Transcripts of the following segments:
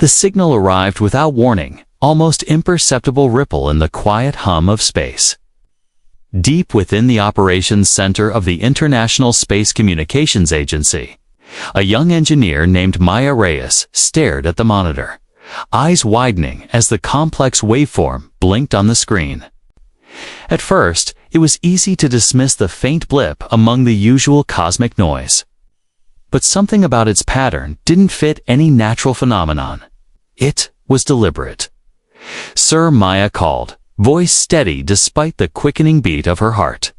The signal arrived without warning, almost imperceptible ripple in the quiet hum of space. Deep within the operations center of the International Space Communications Agency, a young engineer named Maya Reyes stared at the monitor, eyes widening as the complex waveform blinked on the screen. At first, it was easy to dismiss the faint blip among the usual cosmic noise. But something about its pattern didn't fit any natural phenomenon. It was deliberate. "Sir," Maya called, voice steady despite the quickening beat of her heart.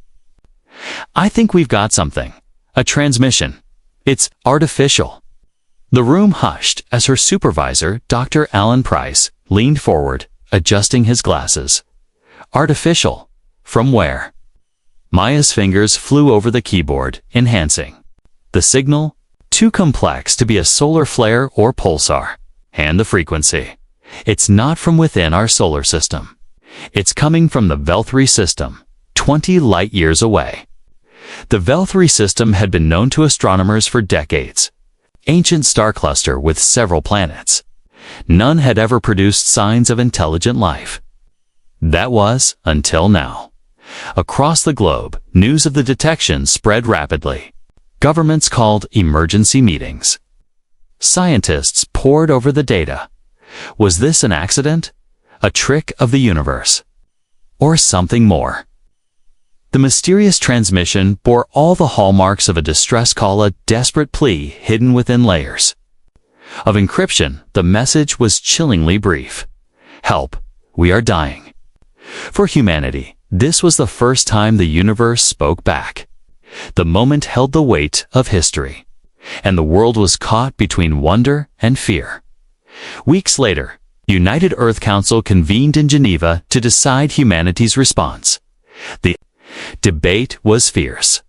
"I think we've got something. A transmission. It's artificial." The room hushed as her supervisor, Dr. Alan Price, leaned forward, adjusting his glasses. "Artificial? From where?" Maya's fingers flew over the keyboard, enhancing. "The signal? Too complex to be a solar flare or pulsar. And the frequency. It's not from within our solar system. It's coming from the Veltri system, 20 light-years away." The Veltri system had been known to astronomers for decades. Ancient star cluster with several planets. None had ever produced signs of intelligent life. That was, until now. Across the globe, news of the detection spread rapidly. Governments called emergency meetings. Scientists pored over the data. Was this an accident? A trick of the universe? Or something more? The mysterious transmission bore all the hallmarks of a distress call, a desperate plea hidden within layers. Of encryption, the message was chillingly brief. "Help, we are dying." For humanity, this was the first time the universe spoke back. The moment held the weight of history, and the world was caught between wonder and fear. Weeks later, United Earth Council convened in Geneva to decide humanity's response. The debate was fierce.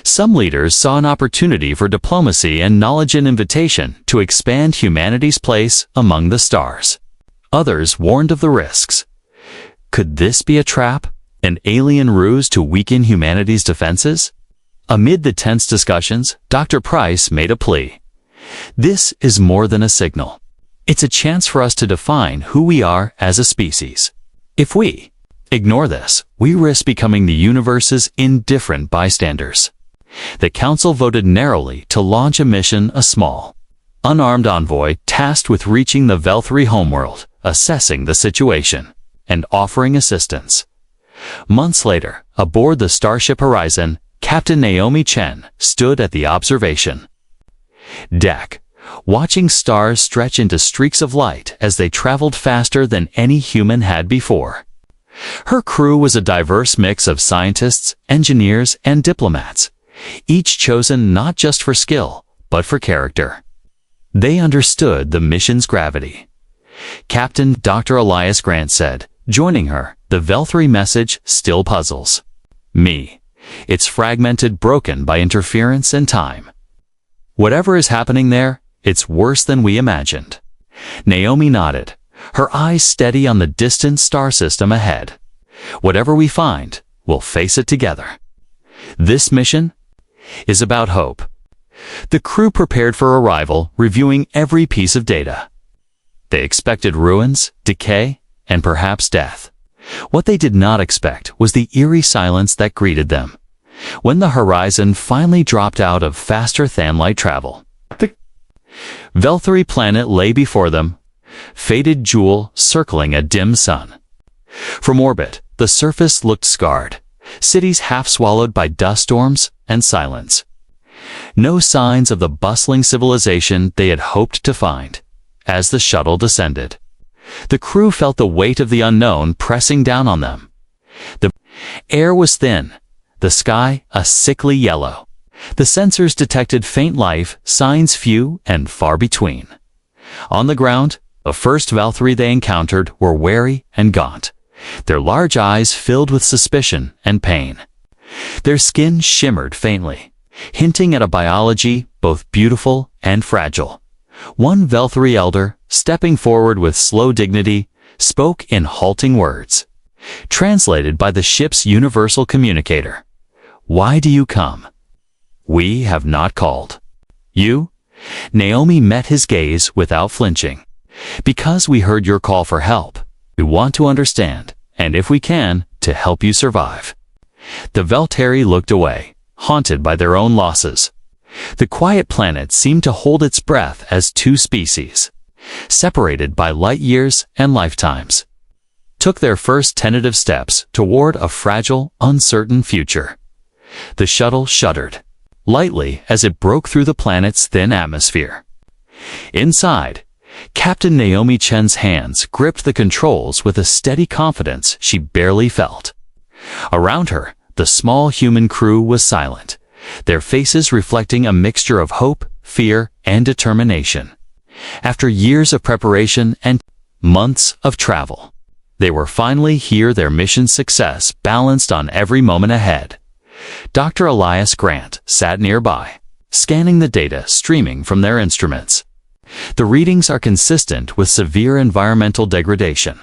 Some leaders saw an opportunity for diplomacy and knowledge, an invitation to expand humanity's place among the stars. Others warned of the risks. Could this be a trap? An alien ruse to weaken humanity's defenses? Amid the tense discussions, Dr. Price made a plea. "This is more than a signal. It's a chance for us to define who we are as a species. If we ignore this, we risk becoming the universe's indifferent bystanders." The Council voted narrowly to launch a mission, a small, unarmed envoy tasked with reaching the Veltri homeworld, assessing the situation, and offering assistance. Months later, aboard the Starship Horizon, Captain Naomi Chen stood at the observation deck, watching stars stretch into streaks of light as they traveled faster than any human had before. Her crew was a diverse mix of scientists, engineers, and diplomats, each chosen not just for skill, but for character. They understood the mission's gravity. Captain Dr. Elias Grant said, joining her, "The Veltri message still puzzles me. It's fragmented, broken by interference and time. Whatever is happening there, it's worse than we imagined." Naomi nodded, her eyes steady on the distant star system ahead. "Whatever we find, we'll face it together." This mission is about hope. The crew prepared for arrival, reviewing every piece of data. They expected ruins, decay, and perhaps death. What they did not expect was the eerie silence that greeted them. When the horizon finally dropped out of faster-than-light travel, the Veltri planet lay before them, faded jewel circling a dim sun. From orbit, the surface looked scarred, cities half swallowed by dust storms and silence. No signs of the bustling civilization they had hoped to find. As the shuttle descended, the crew felt the weight of the unknown pressing down on them. The air was thin, the sky a sickly yellow. The sensors detected faint life, signs few and far between. On the ground, the first Veltri they encountered were wary and gaunt, their large eyes filled with suspicion and pain. Their skin shimmered faintly, hinting at a biology both beautiful and fragile. One Veltri elder, stepping forward with slow dignity, spoke in halting words, translated by the ship's universal communicator. "Why do you come? We have not called." "You?" Naomi met his gaze without flinching. Because we heard your call for help. We want to understand, and if we can, to help you survive. The Veltari looked away, haunted by their own losses. The quiet planet seemed to hold its breath as two species, separated by light years and lifetimes, took their first tentative steps toward a fragile, uncertain future. The shuttle shuddered, lightly as it broke through the planet's thin atmosphere. Inside, Captain Naomi Chen's hands gripped the controls with a steady confidence she barely felt. Around her, the small human crew was silent, their faces reflecting a mixture of hope, fear, and determination. After years of preparation and months of travel, they were finally here, their mission's success balanced on every moment ahead. Dr. Elias Grant sat nearby, scanning the data streaming from their instruments. The readings are consistent with severe environmental degradation.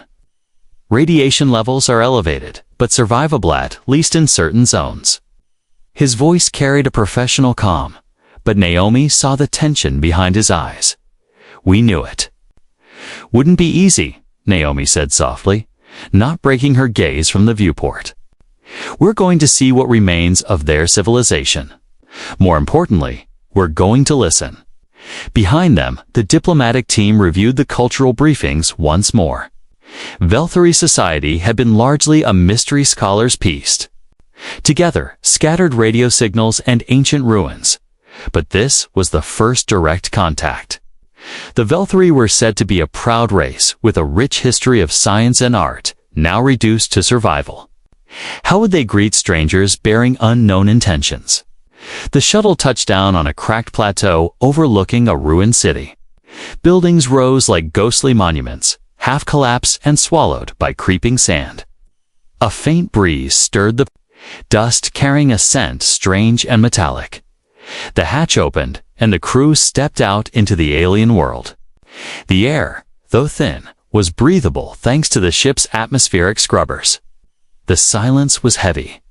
Radiation levels are elevated, but survivable at least in certain zones. His voice carried a professional calm, but Naomi saw the tension behind his eyes. We knew it. Wouldn't be easy, Naomi said softly, not breaking her gaze from the viewport. We're going to see what remains of their civilization. More importantly, we're going to listen. Behind them, the diplomatic team reviewed the cultural briefings once more. Veltari society had been largely a mystery scholar's pieced together scattered radio signals and ancient ruins. But this was the first direct contact. The Veltari were said to be a proud race with a rich history of science and art, now reduced to survival. How would they greet strangers bearing unknown intentions? The shuttle touched down on a cracked plateau overlooking a ruined city. Buildings rose like ghostly monuments, half collapsed and swallowed by creeping sand. A faint breeze stirred the dust, carrying a scent strange and metallic. The hatch opened, and the crew stepped out into the alien world. The air, though thin, was breathable thanks to the ship's atmospheric scrubbers. The silence was heavy,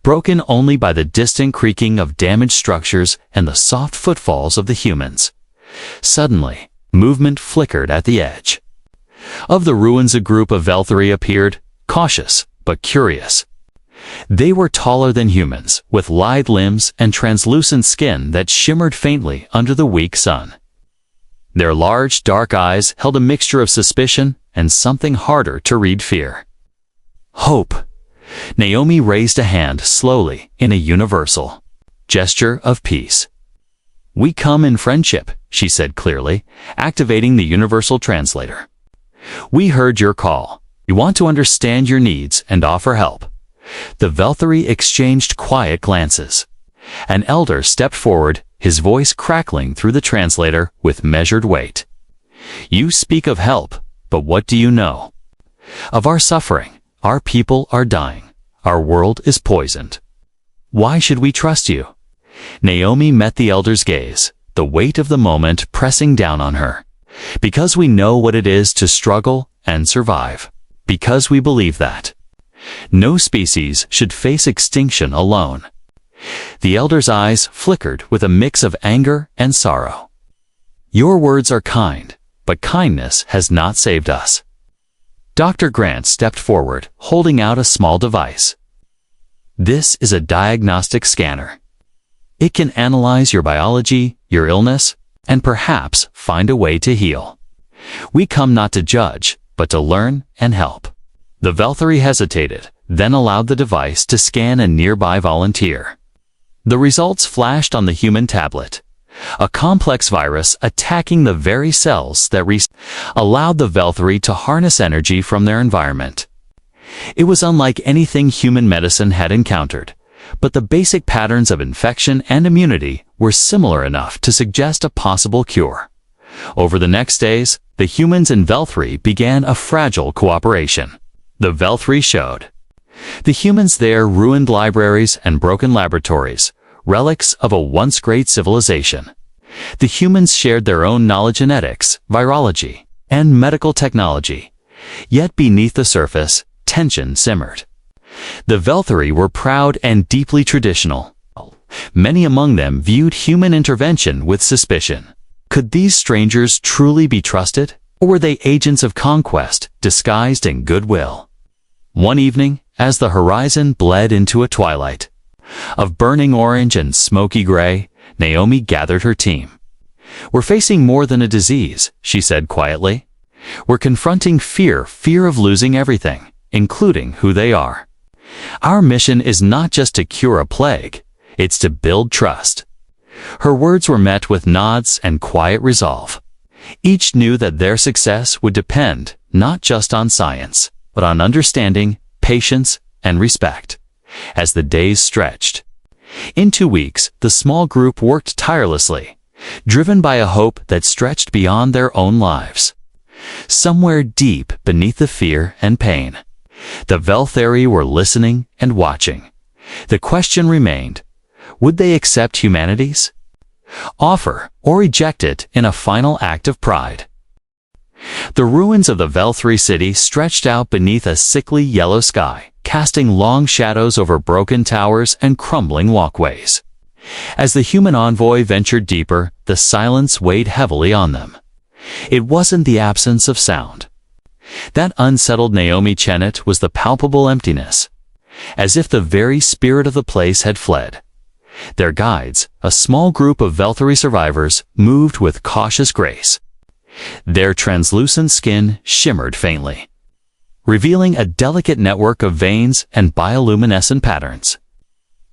broken only by the distant creaking of damaged structures and the soft footfalls of the humans. Suddenly, movement flickered at the edge. Of the ruins, a group of Veltari appeared, cautious but curious. They were taller than humans, with lithe limbs and translucent skin that shimmered faintly under the weak sun. Their large, dark eyes held a mixture of suspicion and something harder to read, fear. Hope. Naomi raised a hand slowly in a universal gesture of peace. We come in friendship, she said clearly, activating the universal translator. We heard your call. We want to understand your needs and offer help. The Veltari exchanged quiet glances. An elder stepped forward, his voice crackling through the translator with measured weight. You speak of help, but what do you know? Of our suffering. Our people are dying. Our world is poisoned. Why should we trust you? Naomi met the elder's gaze, the weight of the moment pressing down on her. Because we know what it is to struggle and survive. Because we believe that no species should face extinction alone. The elder's eyes flickered with a mix of anger and sorrow. Your words are kind, but kindness has not saved us. Dr. Grant stepped forward, holding out a small device. This is a diagnostic scanner. It can analyze your biology, your illness, and perhaps find a way to heal. We come not to judge, but to learn and help. The Veltari hesitated, then allowed the device to scan a nearby volunteer. The results flashed on the human tablet. A complex virus attacking the very cells that allowed the Veltari to harness energy from their environment. It was unlike anything human medicine had encountered, but the basic patterns of infection and immunity were similar enough to suggest a possible cure. Over the next days, the humans and Veltari began a fragile cooperation. The Veltari showed the humans their ruined libraries and broken laboratories, relics of a once great civilization. The humans shared their own knowledge in ethics, virology, and medical technology. Yet beneath the surface, tension simmered. The Veltari were proud and deeply traditional. Many among them viewed human intervention with suspicion. Could these strangers truly be trusted? Or were they agents of conquest, disguised in goodwill? One evening, as the horizon bled into a twilight of burning orange and smoky gray, Naomi gathered her team. "We're facing more than a disease," she said quietly. "We're confronting fear of losing everything, including who they are. Our mission is not just to cure a plague, it's to build trust." Her words were met with nods and quiet resolve. Each knew that their success would depend not just on science, but on understanding, patience, and respect. As the days stretched, in 2 weeks, the small group worked tirelessly, driven by a hope that stretched beyond their own lives. Somewhere deep beneath the fear and pain, the Velthari were listening and watching. The question remained, would they accept humanity's offer or reject it in a final act of pride? The ruins of the Velthari city stretched out beneath a sickly yellow sky, casting long shadows over broken towers and crumbling walkways. As the human envoy ventured deeper, the silence weighed heavily on them. It wasn't the absence of sound that unsettled Naomi Chenet, was the palpable emptiness, as if the very spirit of the place had fled. Their guides, a small group of Velthari survivors, moved with cautious grace. Their translucent skin shimmered faintly, revealing a delicate network of veins and bioluminescent patterns.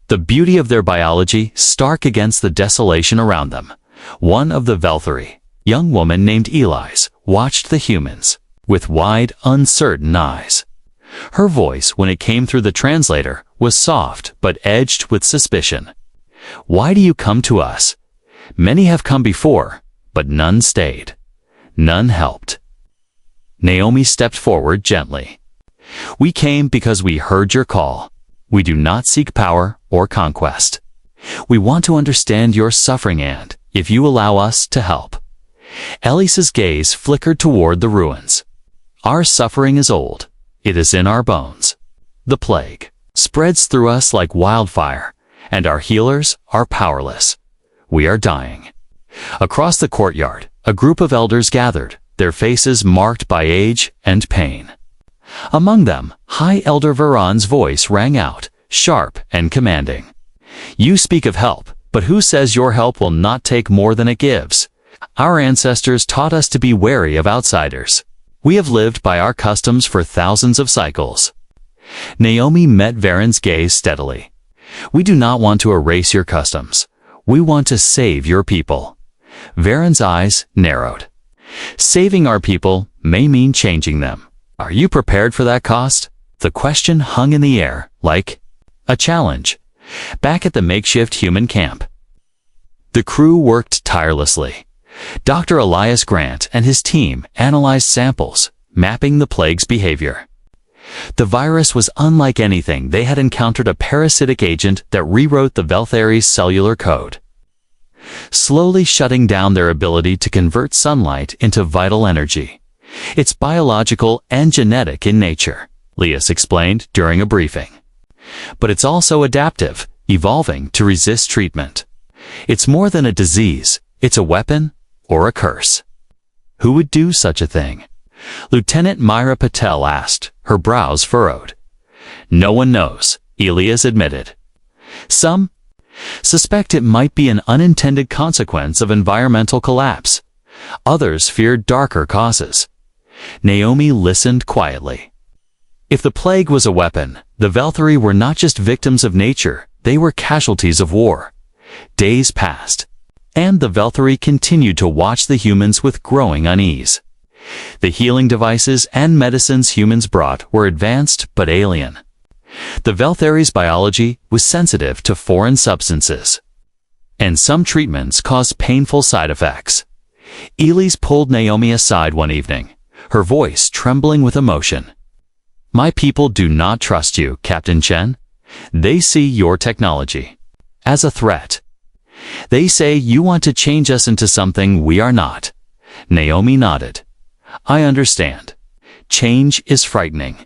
The beauty of their biology stark against the desolation around them. One of the Velthari, young woman named Elise, watched the humans with wide, uncertain eyes. Her voice, when it came through the translator, was soft but edged with suspicion. "Why do you come to us? Many have come before, but none stayed. None helped." Naomi stepped forward gently. "We came because we heard your call. We do not seek power or conquest. We want to understand your suffering and, if you allow us, to help." Elise's gaze flickered toward the ruins. "Our suffering is old. It is in our bones. The plague spreads through us like wildfire, and our healers are powerless. We are dying." Across the courtyard, a group of elders gathered, their faces marked by age and pain. Among them, High Elder Veron's voice rang out, sharp and commanding. "You speak of help, but who says your help will not take more than it gives? Our ancestors taught us to be wary of outsiders. We have lived by our customs for thousands of cycles." Naomi met Veron's gaze steadily. "We do not want to erase your customs. We want to save your people." Veron's eyes narrowed. "Saving our people may mean changing them. Are you prepared for that cost?" The question hung in the air, like a challenge, back at the makeshift human camp. The crew worked tirelessly. Dr. Elias Grant and his team analyzed samples, mapping the plague's behavior. The virus was unlike anything they had encountered, a parasitic agent that rewrote the Velthari's cellular code, slowly shutting down their ability to convert sunlight into vital energy. "It's biological and genetic in nature," Elias explained during a briefing. "But it's also adaptive, evolving to resist treatment. It's more than a disease, it's a weapon or a curse." "Who would do such a thing?" Lieutenant Myra Patel asked, her brows furrowed. "No one knows," Elias admitted. "Some suspect it might be an unintended consequence of environmental collapse. Others fear darker causes." Naomi listened quietly. If the plague was a weapon, the Velthari were not just victims of nature, they were casualties of war. Days passed, and the Velthari continued to watch the humans with growing unease. The healing devices and medicines humans brought were advanced but alien. The Velthari's biology was sensitive to foreign substances, and some treatments caused painful side effects. Elise pulled Naomi aside one evening, her voice trembling with emotion. "My people do not trust you, Captain Chen. They see your technology as a threat. They say you want to change us into something we are not." Naomi nodded. "I understand. Change is frightening.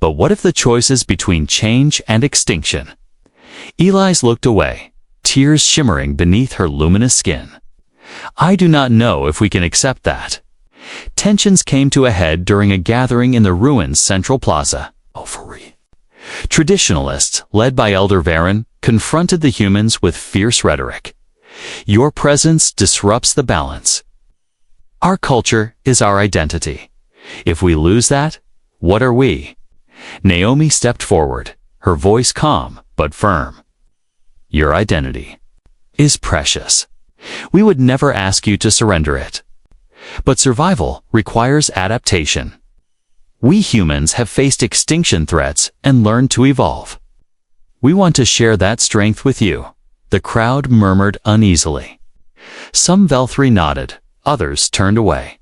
But what if the choice is between change and extinction?" Elise looked away, tears shimmering beneath her luminous skin. "I do not know if we can accept that. Tensions came to a head during a gathering in the ruins' central plaza. Traditionalists, led by Elder Varen, confronted the humans with fierce rhetoric. Your presence disrupts the balance. Our culture is our identity. If we lose that, what are we? Naomi stepped forward, her voice calm but firm. Your identity is precious. We would never ask you to surrender it. But survival requires adaptation. We humans have faced extinction threats and learned to evolve. We want to share that strength with you. The crowd murmured uneasily. Some Velthri nodded, others turned away.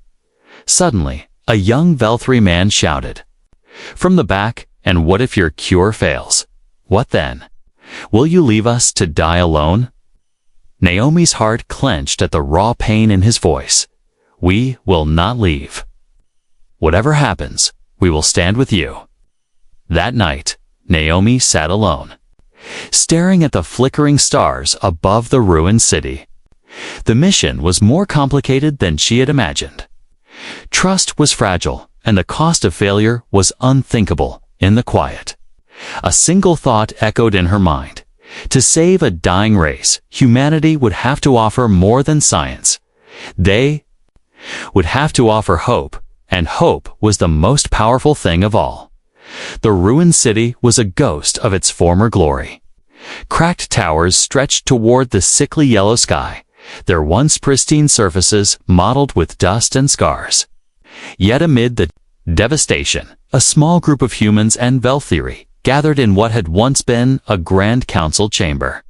Suddenly, a young Velthri man shouted from the back, "And what if your cure fails? What then? Will you leave us to die alone?" Naomi's heart clenched at the raw pain in his voice. We will not leave. Whatever happens, we will stand with you. That night, Naomi sat alone, staring at the flickering stars above the ruined city. The mission was more complicated than she had imagined. Trust was fragile, and the cost of failure was unthinkable in the quiet. A single thought echoed in her mind. To save a dying race, humanity would have to offer more than science. They would have to offer hope, and hope was the most powerful thing of all. The ruined city was a ghost of its former glory. Cracked towers stretched toward the sickly yellow sky, their once pristine surfaces mottled with dust and scars. Yet amid the devastation, a small group of humans and Velthiri gathered in what had once been a grand council chamber.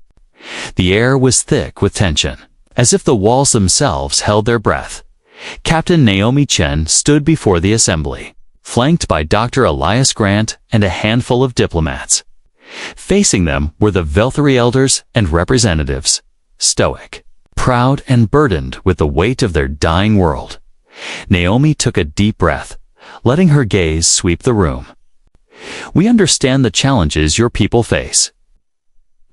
The air was thick with tension, as if the walls themselves held their breath. Captain Naomi Chen stood before the assembly, flanked by Dr. Elias Grant and a handful of diplomats. Facing them were the Velthiri elders and representatives, stoic, proud and burdened with the weight of their dying world. Naomi took a deep breath, letting her gaze sweep the room. We understand the challenges your people face.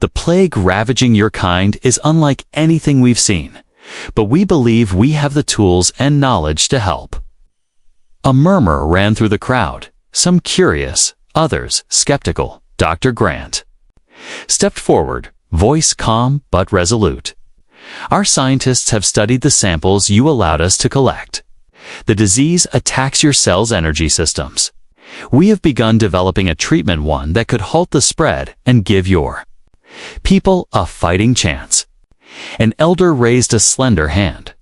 The plague ravaging your kind is unlike anything we've seen, but we believe we have the tools and knowledge to help. A murmur ran through the crowd, some curious, others skeptical. Dr. Grant stepped forward, voice calm but resolute. Our scientists have studied the samples you allowed us to collect. The disease attacks your cells' energy systems. We have begun developing a treatment one that could halt the spread and give your people a fighting chance. An elder raised a slender hand.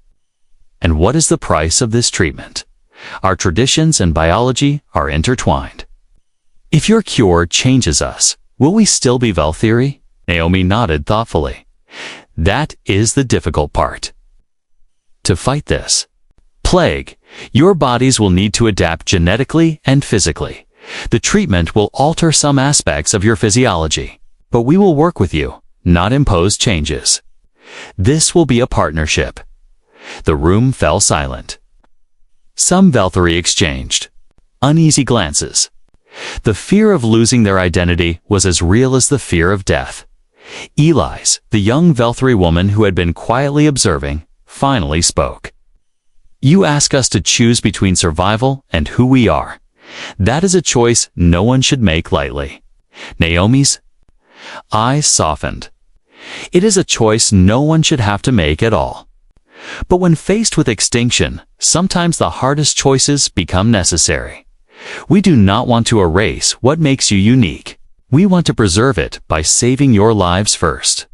And what is the price of this treatment? Our traditions and biology are intertwined. If your cure changes us, will we still be Velthiri? Naomi nodded thoughtfully. That is the difficult part. To fight this plague, your bodies will need to adapt genetically and physically. The treatment will alter some aspects of your physiology, but we will work with you, not impose changes. This will be a partnership. The room fell silent. Some Velthiri exchanged uneasy glances. The fear of losing their identity was as real as the fear of death. Elise, the young Velthiri woman who had been quietly observing, finally spoke. You ask us to choose between survival and who we are. That is a choice no one should make lightly. Naomi's eyes softened. It is a choice no one should have to make at all. But when faced with extinction, sometimes the hardest choices become necessary. We do not want to erase what makes you unique. We want to preserve it by saving your lives first.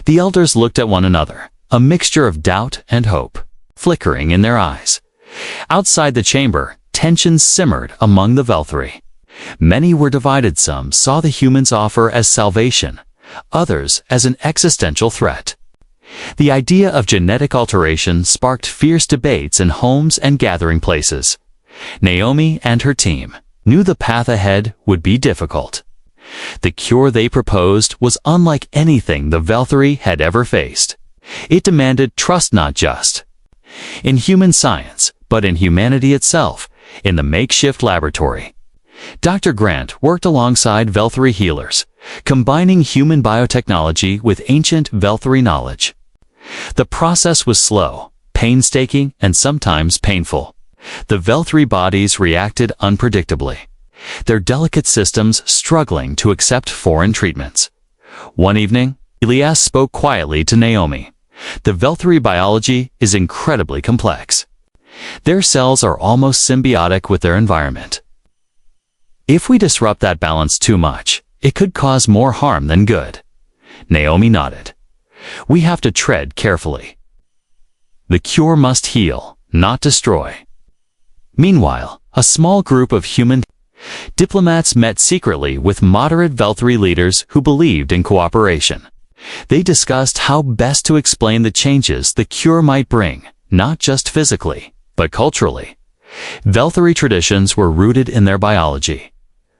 The elders looked at one another, a mixture of doubt and hope flickering in their eyes. Outside the chamber, tensions simmered among the Velthiri. Many were divided. Some saw the humans' offer as salvation, others as an existential threat. The idea of genetic alteration sparked fierce debates in homes and gathering places. Naomi and her team knew the path ahead would be difficult. The cure they proposed was unlike anything the Velthiri had ever faced. It demanded trust not just in human science, but in humanity itself, in the makeshift laboratory. Dr. Grant worked alongside Velthiri healers, combining human biotechnology with ancient Velthiri knowledge. The process was slow, painstaking, and sometimes painful. The Velthri bodies reacted unpredictably, their delicate systems struggling to accept foreign treatments. One evening, Elias spoke quietly to Naomi. The Velthri biology is incredibly complex. Their cells are almost symbiotic with their environment. If we disrupt that balance too much, it could cause more harm than good. Naomi nodded. We have to tread carefully. The cure must heal, not destroy. Meanwhile, a small group of human diplomats met secretly with moderate Velthri leaders who believed in cooperation. They discussed how best to explain the changes the cure might bring, not just physically, but culturally. Velthri traditions were rooted in their biology.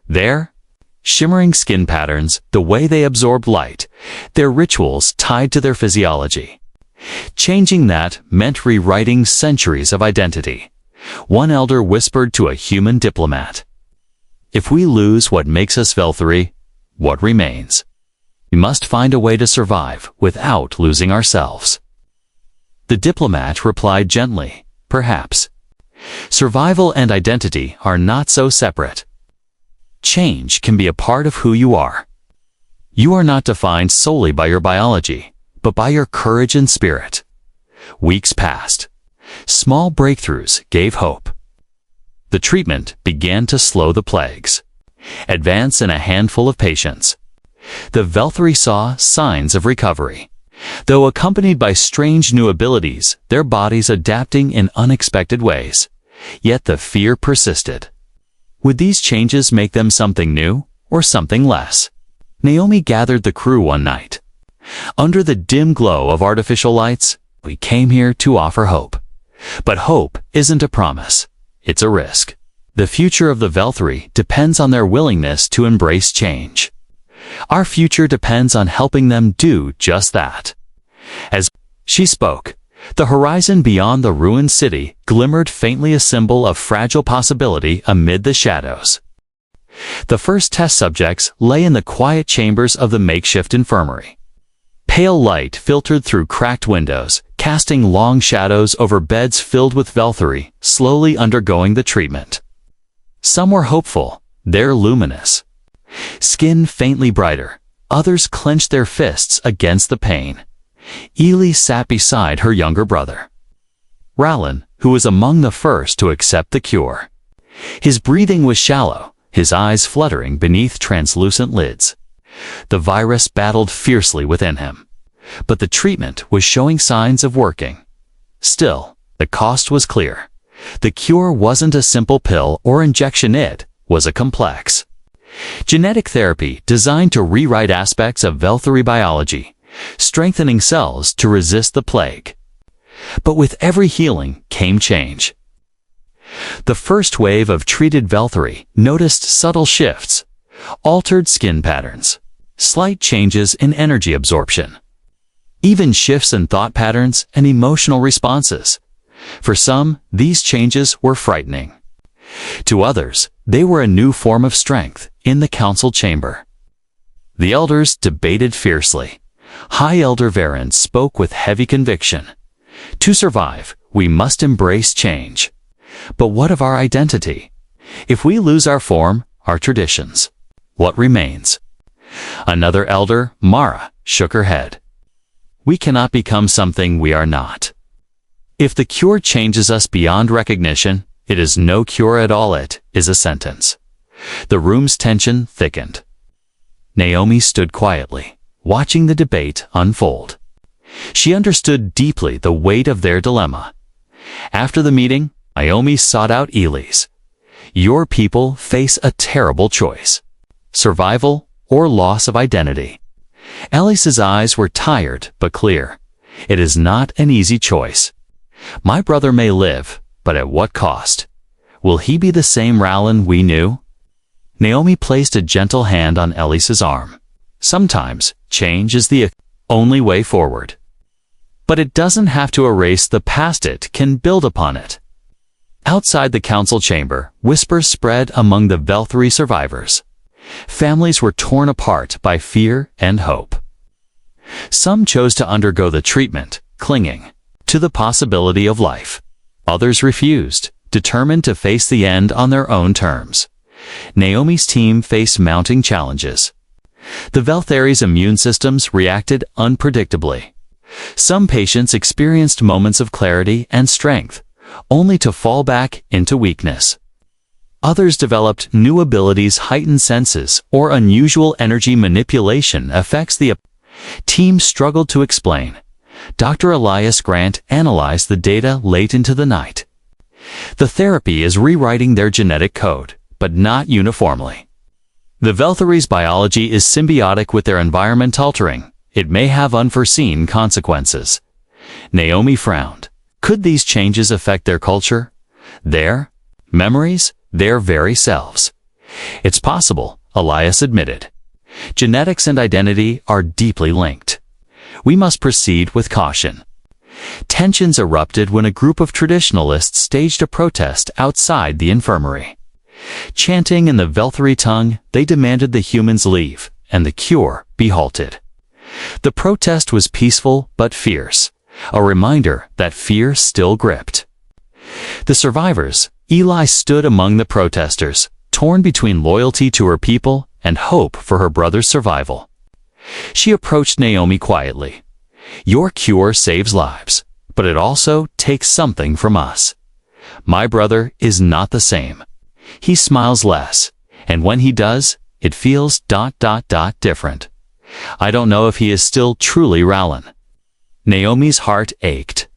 Their shimmering skin patterns, the way they absorbed light, their rituals tied to their physiology. Changing that meant rewriting centuries of identity. One elder whispered to a human diplomat, "If we lose what makes us Velthri, what remains? We must find a way to survive without losing ourselves." The diplomat replied gently, "Perhaps. Survival and identity are not so separate. Change can be a part of who you are. You are not defined solely by your biology, but by your courage and spirit." Weeks passed. Small breakthroughs gave hope. The treatment began to slow the plagues, advance in a handful of patients. The Velthri saw signs of recovery, though accompanied by strange new abilities, their bodies adapting in unexpected ways. Yet the fear persisted. Would these changes make them something new or something less? Naomi gathered the crew one night. Under the dim glow of artificial lights, "We came here to offer hope. But hope isn't a promise. It's a risk. The future of the Velthri depends on their willingness to embrace change. Our future depends on helping them do just that." As she spoke, the horizon beyond the ruined city glimmered faintly, a symbol of fragile possibility amid the shadows. The first test subjects lay in the quiet chambers of the makeshift infirmary. Pale light filtered through cracked windows, casting long shadows over beds filled with Velthri, slowly undergoing the treatment. Some were hopeful, their luminous skin faintly brighter. Others clenched their fists against the pain. Ely sat beside her younger brother, Rallan, who was among the first to accept the cure. His breathing was shallow, his eyes fluttering beneath translucent lids. The virus battled fiercely within him, but the treatment was showing signs of working. Still, the cost was clear. The cure wasn't a simple pill or injection, it was a complex genetic therapy designed to rewrite aspects of Velthri biology, strengthening cells to resist the plague. But with every healing came change. The first wave of treated Velthri noticed subtle shifts, altered skin patterns, slight changes in energy absorption, even shifts in thought patterns and emotional responses. For some, these changes were frightening. To others, they were a new form of strength in the council chamber. The elders debated fiercely. High Elder Varen spoke with heavy conviction. "To survive, we must embrace change. But what of our identity? If we lose our form, our traditions, what remains?" Another elder, Mara, shook her head. "We cannot become something we are not. If the cure changes us beyond recognition, it is no cure at all, it is a sentence." The room's tension thickened. Naomi stood quietly, watching the debate unfold. She understood deeply the weight of their dilemma. After the meeting, Naomi sought out Ely's. "Your people face a terrible choice: survival or loss of identity." Elise's eyes were tired but clear. "It is not an easy choice. My brother may live, but at what cost? Will he be the same Rallan we knew?" Naomi placed a gentle hand on Elise's arm. "Sometimes, change is the only way forward. But it doesn't have to erase the past, it can build upon it." Outside the council chamber, whispers spread among the Velthri survivors. Families were torn apart by fear and hope. Some chose to undergo the treatment, clinging to the possibility of life. Others refused, determined to face the end on their own terms. Naomi's team faced mounting challenges. The Velthari's immune systems reacted unpredictably. Some patients experienced moments of clarity and strength, only to fall back into weakness. Others developed new abilities, heightened senses, or unusual energy manipulation effects the team struggled to explain. Dr. Elias Grant analyzed the data late into the night. The therapy is rewriting their genetic code, but not uniformly. The Velthari's biology is symbiotic with their environment, altering. It may have unforeseen consequences. Naomi frowned. Could these changes affect their culture? Their memories? Their very selves? It's possible, Elias admitted. Genetics and identity are deeply linked. We must proceed with caution. Tensions erupted when a group of traditionalists staged a protest outside the infirmary. Chanting in the Velthari tongue, they demanded the humans leave and the cure be halted. The protest was peaceful but fierce, a reminder that fear still gripped. The survivors, Eli, stood among the protesters, torn between loyalty to her people and hope for her brother's survival. She approached Naomi quietly. Your cure saves lives, but it also takes something from us. My brother is not the same. He smiles less, and when he does, it feels ... different. I don't know if he is still truly Rowlan. Naomi's heart ached.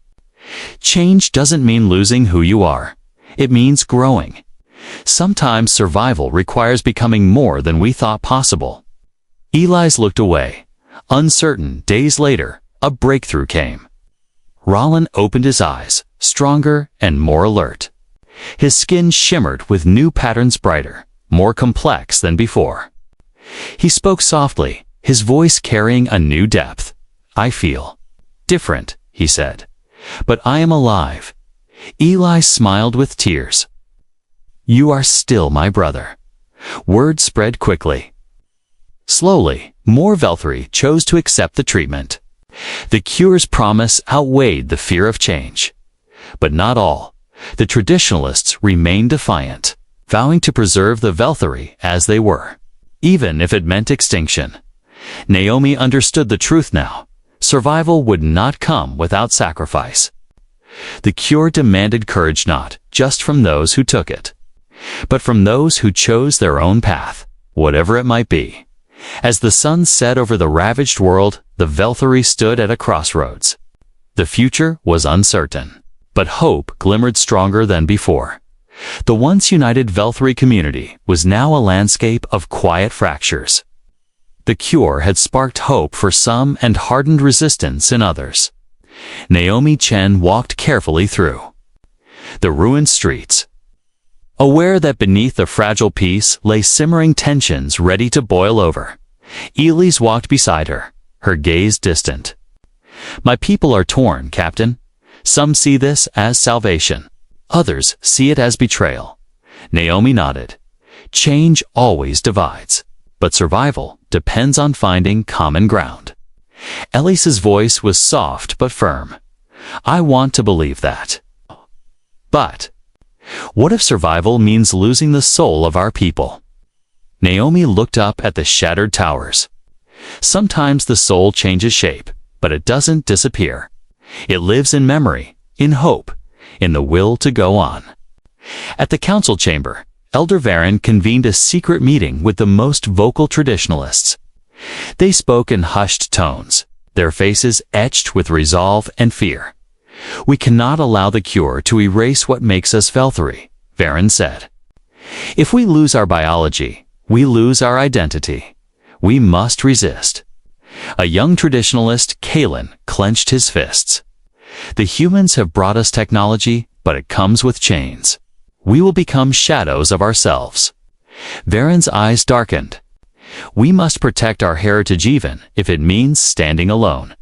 Change doesn't mean losing who you are. It means growing. Sometimes survival requires becoming more than we thought possible. Eli's looked away. Uncertain. Days later, a breakthrough came. Rowlan opened his eyes, stronger and more alert. His skin shimmered with new patterns, brighter, more complex than before. He spoke softly, his voice carrying a new depth. I feel different, he said, but I am alive. Eli smiled with tears. You are still my brother. Word spread quickly. Slowly, more Velthari chose to accept the treatment. The cure's promise outweighed the fear of change. But not all. The traditionalists remained defiant, vowing to preserve the Velthari as they were, even if it meant extinction. Naomi understood the truth now. Survival would not come without sacrifice. The cure demanded courage, not just from those who took it, but from those who chose their own path, whatever it might be. As the sun set over the ravaged world, the Velthari stood at a crossroads. The future was uncertain, but hope glimmered stronger than before. The once united Velthari community was now a landscape of quiet fractures. The cure had sparked hope for some and hardened resistance in others. Naomi Chen walked carefully through the ruined streets, aware that beneath the fragile peace lay simmering tensions ready to boil over. Elise walked beside her, her gaze distant. My people are torn, Captain. Some see this as salvation. Others see it as betrayal. Naomi nodded. Change always divides, but survival depends on finding common ground. Elise's voice was soft but firm. I want to believe that. But what if survival means losing the soul of our people? Naomi looked up at the shattered towers. Sometimes the soul changes shape, but it doesn't disappear. It lives in memory, in hope, in the will to go on. At the council chamber, Elder Varen convened a secret meeting with the most vocal traditionalists. They spoke in hushed tones, their faces etched with resolve and fear. We cannot allow the cure to erase what makes us Velthari, Varen said. If we lose our biology, we lose our identity. We must resist. A young traditionalist, Kalen, clenched his fists. The humans have brought us technology, but it comes with chains. We will become shadows of ourselves. Varen's eyes darkened. We must protect our heritage even if it means standing alone.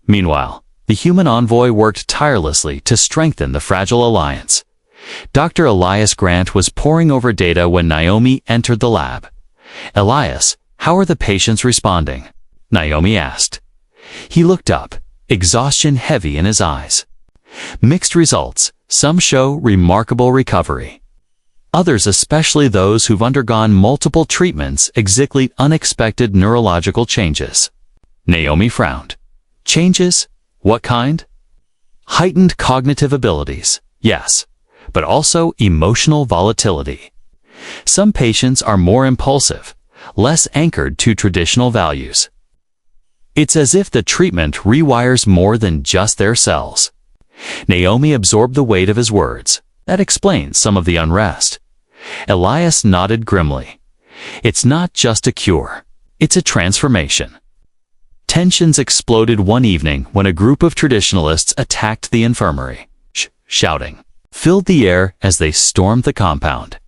Meanwhile, the human envoy worked tirelessly to strengthen the fragile alliance. Dr. Elias Grant was poring over data when Naomi entered the lab. Elias, how are the patients responding? Naomi asked. He looked up, exhaustion heavy in his eyes. Mixed results. Some show remarkable recovery. Others, especially those who've undergone multiple treatments, exhibit unexpected neurological changes. Naomi frowned. Changes? What kind? Heightened cognitive abilities, yes, but also emotional volatility. Some patients are more impulsive, less anchored to traditional values. It's as if the treatment rewires more than just their cells. Naomi absorbed the weight of his words. That explains some of the unrest. Elias nodded grimly. It's not just a cure. It's a transformation. Tensions exploded one evening when a group of traditionalists attacked the infirmary. Shouting filled the air as they stormed the compound.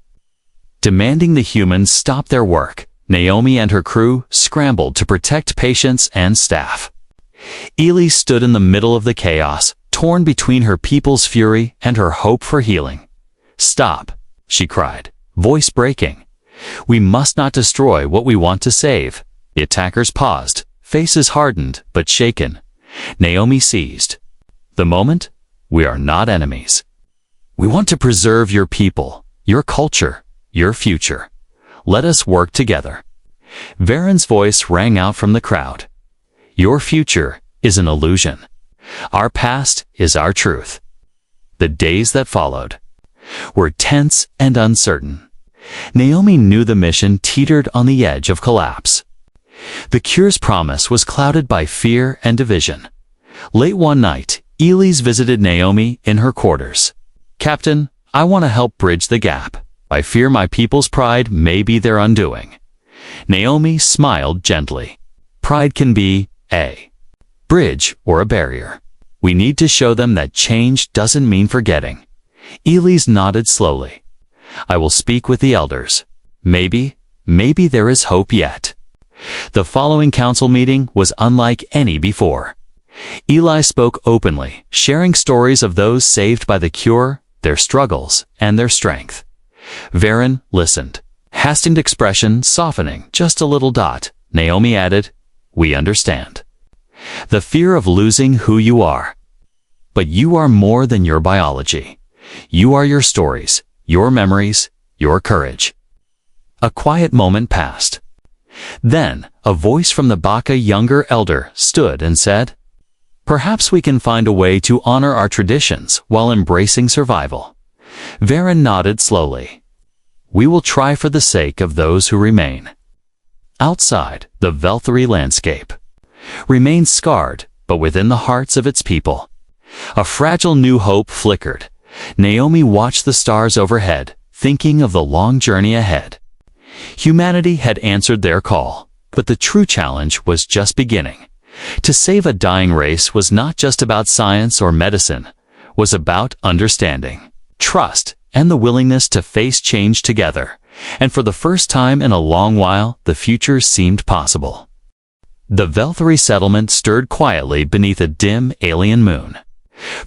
Demanding the humans stop their work, Naomi and her crew scrambled to protect patients and staff. Ely stood in the middle of the chaos, torn between her people's fury and her hope for healing. Stop, she cried, voice breaking. We must not destroy what we want to save. The attackers paused, faces hardened but shaken. Naomi seized the moment. We are not enemies. We want to preserve your people, your culture, your future. Let us work together. Varen's voice rang out from the crowd. Your future is an illusion. Our past is our truth. The days that followed were tense and uncertain. Naomi knew the mission teetered on the edge of collapse. The cure's promise was clouded by fear and division. Late one night, Elise visited Naomi in her quarters. Captain, I want to help bridge the gap. I fear my people's pride may be their undoing. Naomi smiled gently. Pride can be a bridge or a barrier. We need to show them that change doesn't mean forgetting. Elise nodded slowly. I will speak with the elders. Maybe there is hope yet. The following council meeting was unlike any before. Eli spoke openly, sharing stories of those saved by the cure, their struggles, and their strength. Varen listened, hastened expression softening just a little dot. Naomi added, we understand. The fear of losing who you are. But you are more than your biology. You are your stories, your memories, your courage. A quiet moment passed. Then, a voice from the Baka younger elder stood and said, perhaps we can find a way to honor our traditions while embracing survival. Varen nodded slowly. We will try for the sake of those who remain. Outside, the Velthari landscape remained scarred, but within the hearts of its people, a fragile new hope flickered. Naomi watched the stars overhead, thinking of the long journey ahead. Humanity had answered their call, but the true challenge was just beginning. To save a dying race was not just about science or medicine, was about understanding, trust, and the willingness to face change together. And for the first time in a long while, the future seemed possible. The Velthari settlement stirred quietly beneath a dim alien moon.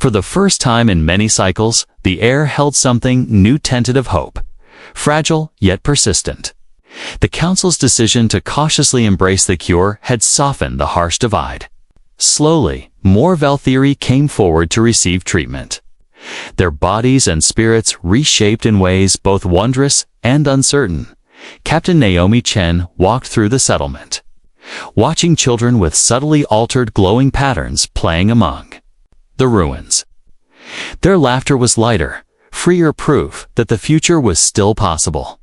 For the first time in many cycles, the air held something new, tentative hope, fragile yet persistent. The council's decision to cautiously embrace the cure had softened the harsh divide. Slowly, more Velthari came forward to receive treatment. Their bodies and spirits reshaped in ways both wondrous and uncertain. Captain Naomi Chen walked through the settlement, watching children with subtly altered glowing patterns playing among the ruins. Their laughter was lighter, freer proof that the future was still possible.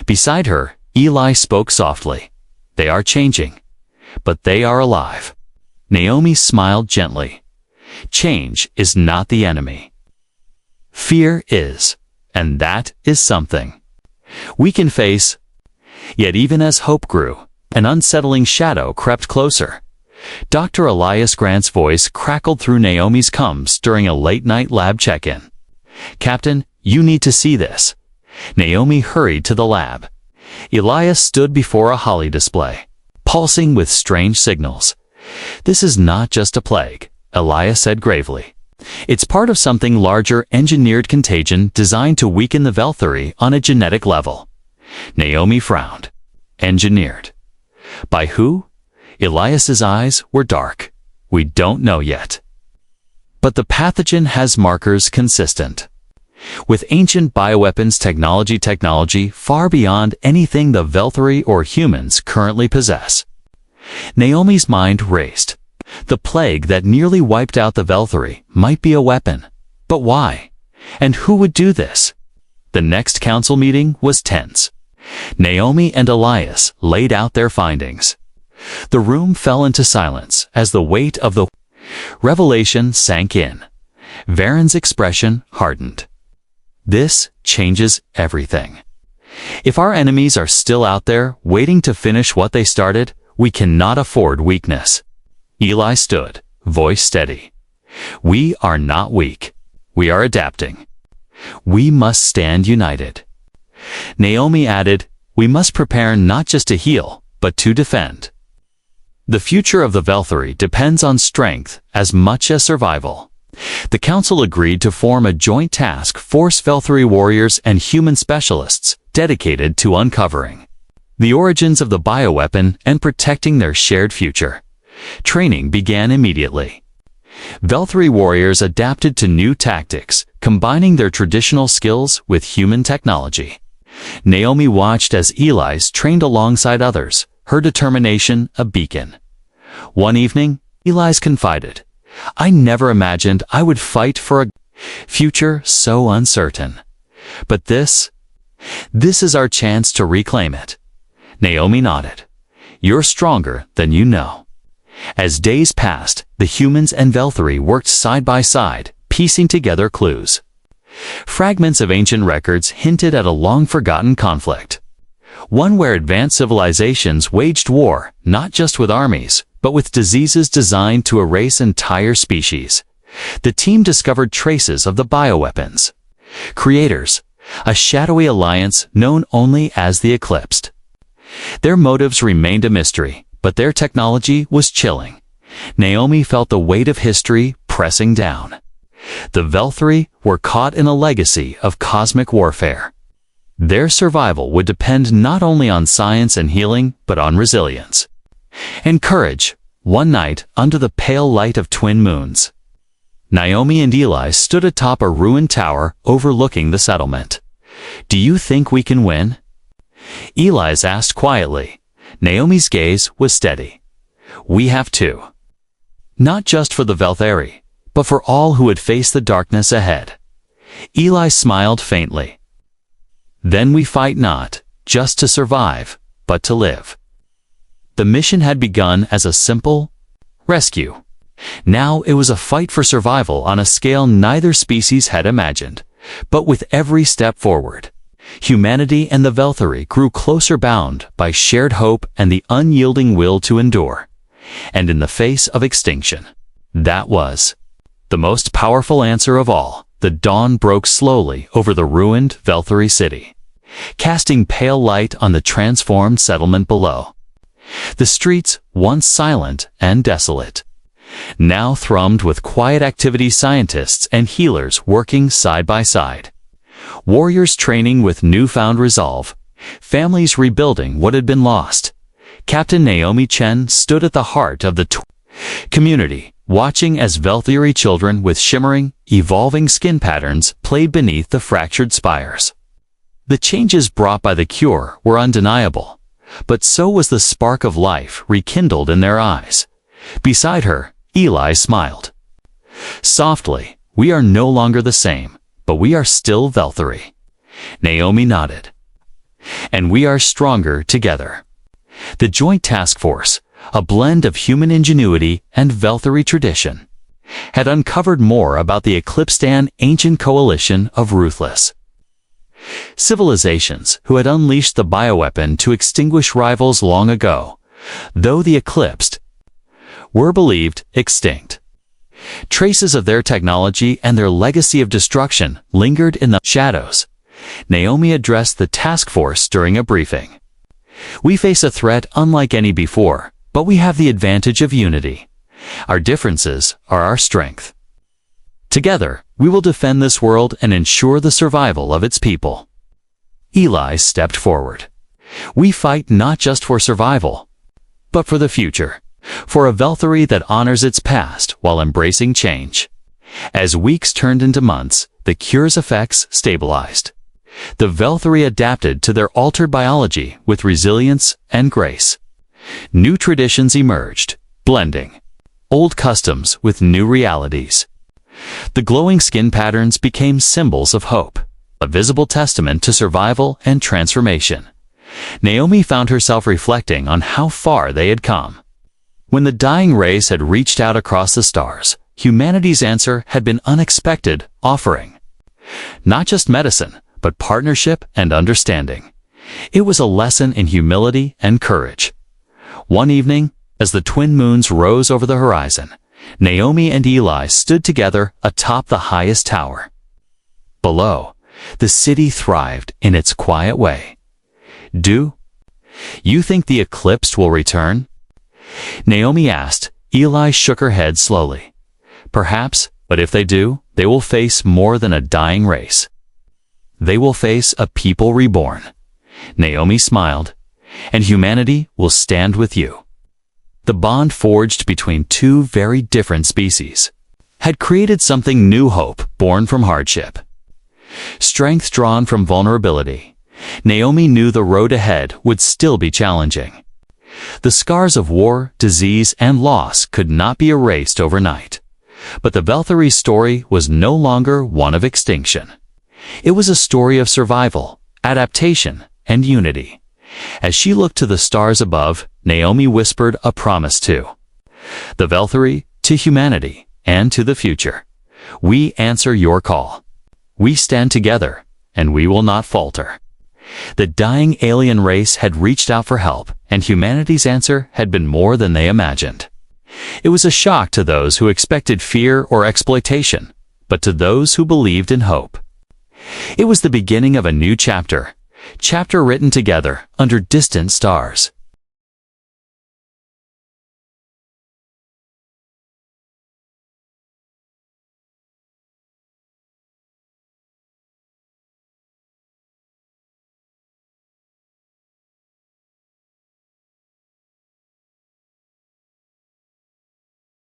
Beside her, Eli spoke softly. They are changing, but they are alive. Naomi smiled gently. Change is not the enemy. Fear is, and that is something we can face. Yet even as hope grew, an unsettling shadow crept closer. Dr. Elias Grant's voice crackled through Naomi's coms during a late-night lab check-in. Captain, you need to see this. Naomi hurried to the lab. Elias stood before a holly display, pulsing with strange signals. This is not just a plague, Elias said gravely. It's part of something larger, engineered contagion designed to weaken the Velthari on a genetic level. Naomi frowned. Engineered. By who? Elias's eyes were dark. We don't know yet. but the pathogen has markers consistent. With ancient bioweapons technology far beyond anything the Velthari or humans currently possess. Naomi's mind raced. The plague that nearly wiped out the Velthari might be a weapon. But why? And who would do this? The next council meeting was tense. Naomi and Elias laid out their findings. The room fell into silence as the weight of the revelation sank in. Varen's expression hardened. This changes everything. If our enemies are still out there waiting to finish what they started, we cannot afford weakness. Eli stood, voice steady. We are not weak. We are adapting. We must stand united. Naomi added, we must prepare not just to heal, but to defend. The future of the Velthari depends on strength as much as survival. The council agreed to form a joint task force Velthari warriors and human specialists dedicated to uncovering the origins of the bioweapon and protecting their shared future. Training began immediately. Velthari warriors adapted to new tactics, combining their traditional skills with human technology. Naomi watched as Eli's trained alongside others, her determination a beacon. One evening, Eli's confided, I never imagined I would fight for a future so uncertain. But this is our chance to reclaim it. Naomi nodded. You're stronger than you know. As days passed, the humans and Velthari worked side by side, piecing together clues. Fragments of ancient records hinted at a long-forgotten conflict. One where advanced civilizations waged war, not just with armies, but with diseases designed to erase entire species. The team discovered traces of the bioweapons. Creators, a shadowy alliance known only as the Eclipsed. Their motives remained a mystery, but their technology was chilling. Naomi felt the weight of history pressing down. The Velthari were caught in a legacy of cosmic warfare. Their survival would depend not only on science and healing, but on resilience and courage. One night, under the pale light of twin moons, Naomi and Eli stood atop a ruined tower overlooking the settlement. Do you think we can win? Eli's asked quietly. Naomi's gaze was steady. We have to. Not just for the Velthari, but for all who would face the darkness ahead. Eli smiled faintly. Then we fight not just to survive, but to live. The mission had begun as a simple rescue. Now it was a fight for survival on a scale neither species had imagined. But with every step forward, humanity and the Velthari grew closer, bound by shared hope and the unyielding will to endure. And in the face of extinction, that was the most powerful answer of all. The dawn broke slowly over the ruined Velthari city, casting pale light on the transformed settlement below. The streets, once silent and desolate, now thrummed with quiet activity, scientists and healers working side by side. Warriors training with newfound resolve, families rebuilding what had been lost. Captain Naomi Chen stood at the heart of the community, watching as Velthari children with shimmering, evolving skin patterns played beneath the fractured spires. The changes brought by the cure were undeniable, but so was the spark of life rekindled in their eyes. Beside her, Eli smiled. Softly, we are no longer the same, but we are still Velthari. Naomi nodded. And we are stronger together. The Joint Task Force, a blend of human ingenuity and Velthari tradition, had uncovered more about the Eclipsed, ancient coalition of ruthless civilizations who had unleashed the bioweapon to extinguish rivals long ago, though the Eclipsed were believed extinct. Traces of their technology and their legacy of destruction lingered in the shadows. Naomi addressed the task force during a briefing. We face a threat unlike any before, but we have the advantage of unity. Our differences are our strength. Together, we will defend this world and ensure the survival of its people. Eli stepped forward. We fight not just for survival, but for the future. For a Velthari that honors its past while embracing change. As weeks turned into months, the cure's effects stabilized. The Velthari adapted to their altered biology with resilience and grace. New traditions emerged, blending old customs with new realities. The glowing skin patterns became symbols of hope, a visible testament to survival and transformation. Naomi found herself reflecting on how far they had come. When the dying race had reached out across the stars, humanity's answer had been unexpected, offering not just medicine, but partnership and understanding. It was a lesson in humility and courage. One evening, as the twin moons rose over the horizon, Naomi and Eli stood together atop the highest tower. Below, the city thrived in its quiet way. Do you think the eclipsed will return? Naomi asked. Eli shook her head slowly. Perhaps, but if they do, they will face more than a dying race. They will face a people reborn. Naomi smiled. And humanity will stand with you. The bond forged between two very different species had created something new, hope born from hardship. Strength drawn from vulnerability. Naomi knew the road ahead would still be challenging. The scars of war, disease, and loss could not be erased overnight. But the Velthari's story was no longer one of extinction. It was a story of survival, adaptation, and unity. As she looked to the stars above, Naomi whispered a promise to the Velthari, to humanity, and to the future. We answer your call. We stand together, and we will not falter. The dying alien race had reached out for help, and humanity's answer had been more than they imagined. It was a shock to those who expected fear or exploitation, but to those who believed in hope. It was the beginning of a new chapter written together under distant stars.